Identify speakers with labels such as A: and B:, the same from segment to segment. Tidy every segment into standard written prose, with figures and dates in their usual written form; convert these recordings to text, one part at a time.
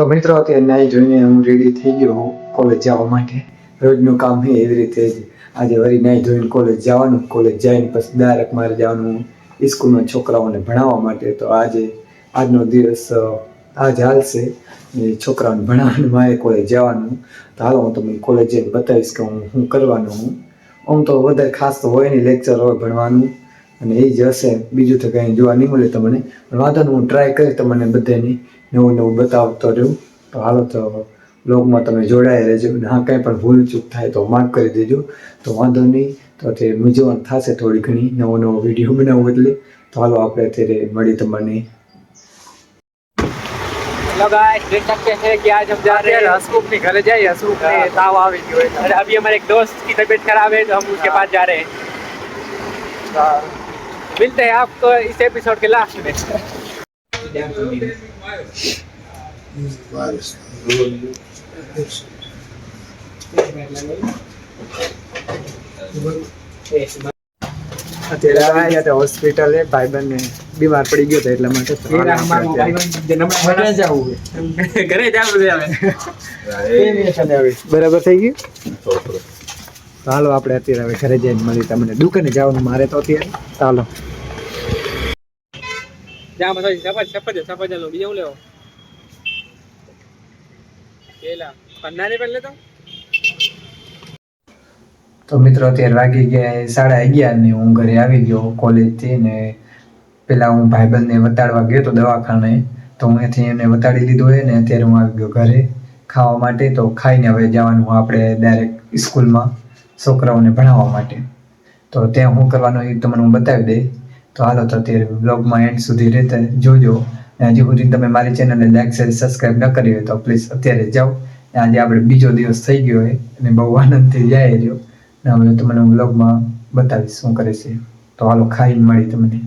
A: તો મિત્રો અત્યારે નાઈ જોઈને હું રેડી થઈ ગયો કોલેજ જવા માટે. રોજનું કામ છે એવી રીતે જ આજે વળી નાઈ ધોઈને કોલેજ જવાનું, કોલેજ જઈને પછી ડાયરેક્ટ મારે જવાનું સ્કૂલમાં છોકરાઓને ભણાવવા માટે. તો આજનો દિવસ આજ હાલશે, છોકરાઓને ભણાવવાનું મારે કોલેજ જવાનું. તો હાલો હું તમને કોલેજ જઈને બતાવીશ કે હું શું કરવાનું હું. આમ તો વધારે ખાસ તો હોય નહીં, લેક્ચર હોય ભણવાનું અને એ જ હશે, બીજું તો કંઈ જોવા નહીં મળે તમને. પણ વાંધો નહીં, હું ટ્રાય કરીશ તમને બધાની નવું બતાવતો રહ્યું. તો હાલો તો બ્લોગમાં તમે જોડાયા રહેજો. હા, કંઈ પણ ભૂલ ચૂક થાય તો માફ કરી દેજો. તો વાંધો નહીં, તો તે મૂંઝવણ થશે થોડી ઘણી નવો વિડીયો બનાવવું એટલે. તો હાલો આપણે અત્યારે મળી તમને.
B: हेलो गाइस, देख सकते हैं कि आज हम जा रहे हैं हसमुख के घर जाइए। हसमुख में ताव आ गई है और अभी हमारे एक दोस्त की तबीयत खराब है तो हम उसके पास जा रहे हैं। मिलते हैं आपको इस एपिसोड के लास्ट में।
A: અત્યારે આવી ગયા હોસ્પિટલ એ ભાઈબંધ બીમાર પડી ગયો હતો એટલા માટે
B: ઘરે
A: બરાબર થઈ ગયું. તો હાલો આપણે અત્યારે હવે ઘરે જઈને મળી તમને. દુકાને જવાનું મારે તો અત્યારે. ચાલો
B: સફરજન બીજું લેવો પેલા પન્નાને પહેલે
A: તો મિત્રો અત્યારે વાગી ગયા 11:30 ને હું ઘરે આવી ગયો કોલેજથી. ને પેલા હું ભાઈબંધને વતાડવા ગયો તો દવાખાને, તો હું અહીંથી એને વતાડી લીધો હોય ને અત્યારે હું આવી ગયો ઘરે ખાવા માટે. તો ખાઈને હવે જવાનું આપણે ડાયરેક્ટ સ્કૂલમાં છોકરાઓને ભણાવવા માટે. તો ત્યાં શું કરવાનું એ તમને હું બતાવી દઈ. તો હાલો તો અત્યારે બ્લોગમાં એન્ડ સુધી રહેતા જોજો. હજી સુધી તમે મારી ચેનલને લાઈક શેર સબસ્ક્રાઈબ ન કરી હોય તો પ્લીઝ અત્યારે જાઓ. આજે આપણે બીજો દિવસ થઈ ગયો હોય અને બહુ આનંદથી જાય રહ્યો. હવે તમને હું બ્લોગમાં બતાવીશ શું કરે છે. તો હાલો ખાઈને મળી તમને.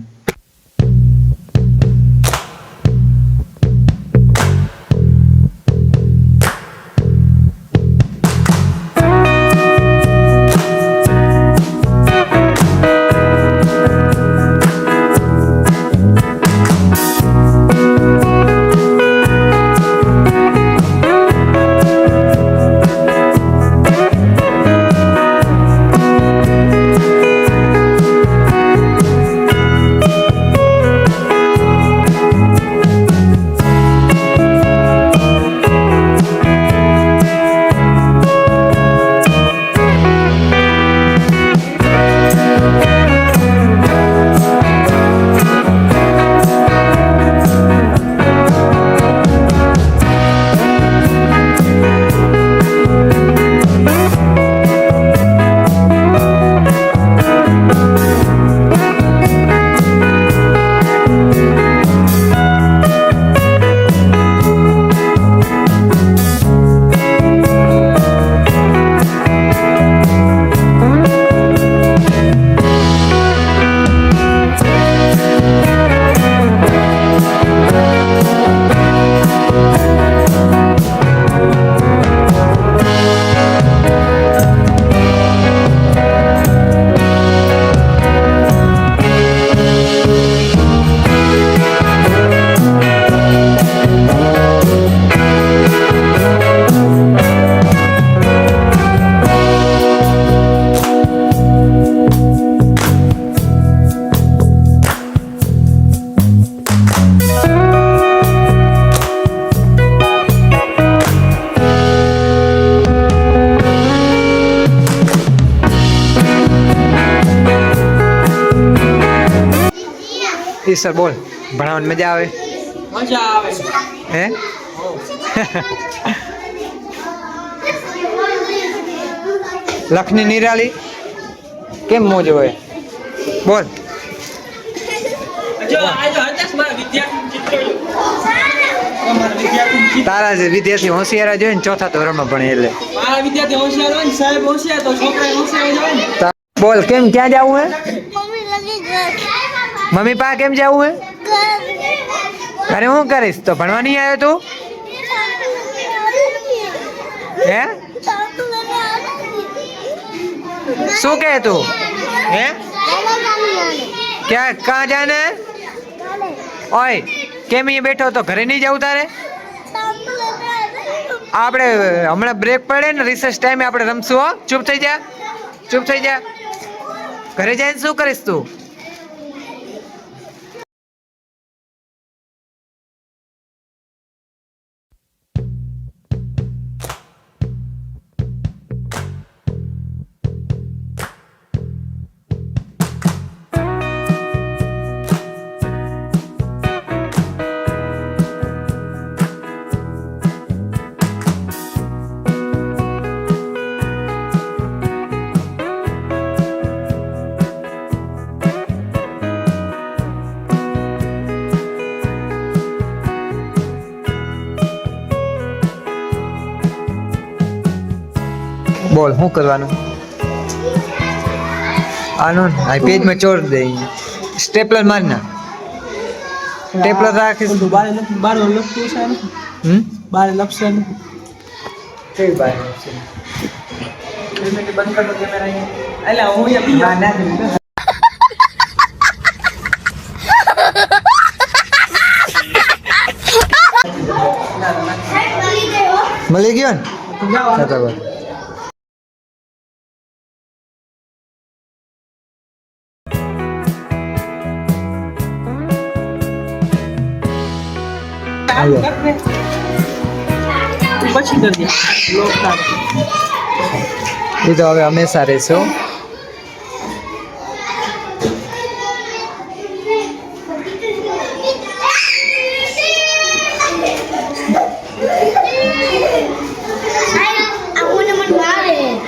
A: સર બોલ, ભણાવવાની મજા આવે?
B: મજા આવે
A: હે? લખની નિરાલી કેમ મોજ હોય બોલ. તારા જે વિદ્યાર્થી હોશિયાર જોઈને ચોથા ધોરણમાં ભણે એટલે બોલ કેમ ક્યાં જવું હે? મમ્મી પા કેમ જવું હે? અરે હું કરીશ તો ભણવા નહીં આવ્યો તું? હે શું કહે તું? હે ક્યાં કहाँ जाना है? ओए કેમ અહીંયા બેઠો તો ઘરે નહીં જવું તારે?
C: આપણે હમણાં બ્રેક પડે ને રિસેસ ટાઈમે આપણે રમશું હો. ચૂપ થઈ જા, ચૂપ થઈ જા. ઘરે જઈને શું કરીશ તું? બોલ શું કરવાનું? આનું આ પેજમાં ચોર દે, સ્ટેપલર માર ના. સ્ટેપલર રાખીશ.
B: બારે લખતું છે ને? બારે લખશે ને?
A: કેવી બાર છે? બંધ કરતો કેમેરા અહીંયા. એટલે હું અહીંયા ના
C: મળી ગયો ને?
B: પછી કરજે.
C: એ તો હવે હંમેશા રહેશું.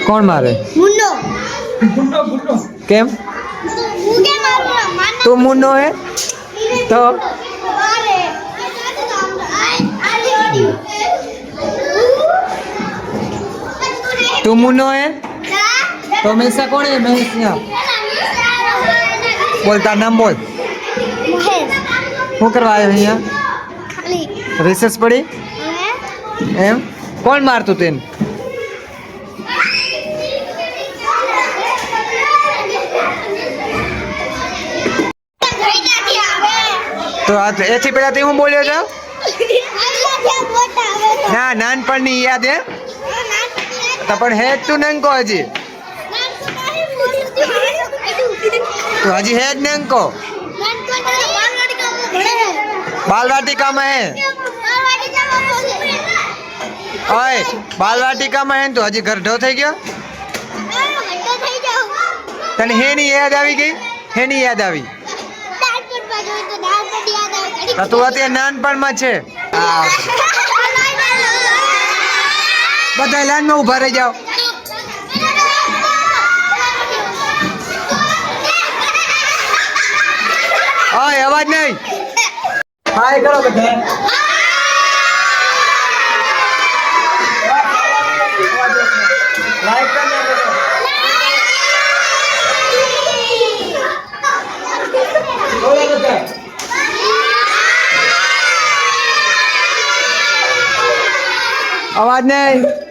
C: કોણ મારે? કેમ તું મુન્નો હે તો? તું મુન્નો હે તો હંમેશા કોણ હે? મહેશ ના બોલ, તાર નામ બોલ. શું કરવા આવ્યો અહીંયા? રિસેસ પડી એમ? કોણ મારતું તેને? તો એથી પેલા તે હું બોલ્યો છો? ના, નાનપણની યાદ હે તો પણ હે જ તું નંકો હજી? તું હજી હે જ નંકો? બાલવાટિકામાં હે? ઓય બાલવાટિકામાં હે ને તું હજી ગરઢો થઈ ગયો? તને હેની યાદ આવી ગઈ? હેની યાદ આવી? તું અત્યારે નાનપણમાં છે. બધા લાઈનમાં ઉભા રહી જાઓ. ઓય અવાજ નહીં.
A: હાય કરો બધા. લાઈક કર દે બધા. બોલો બધા.
C: અવાજ નહીં.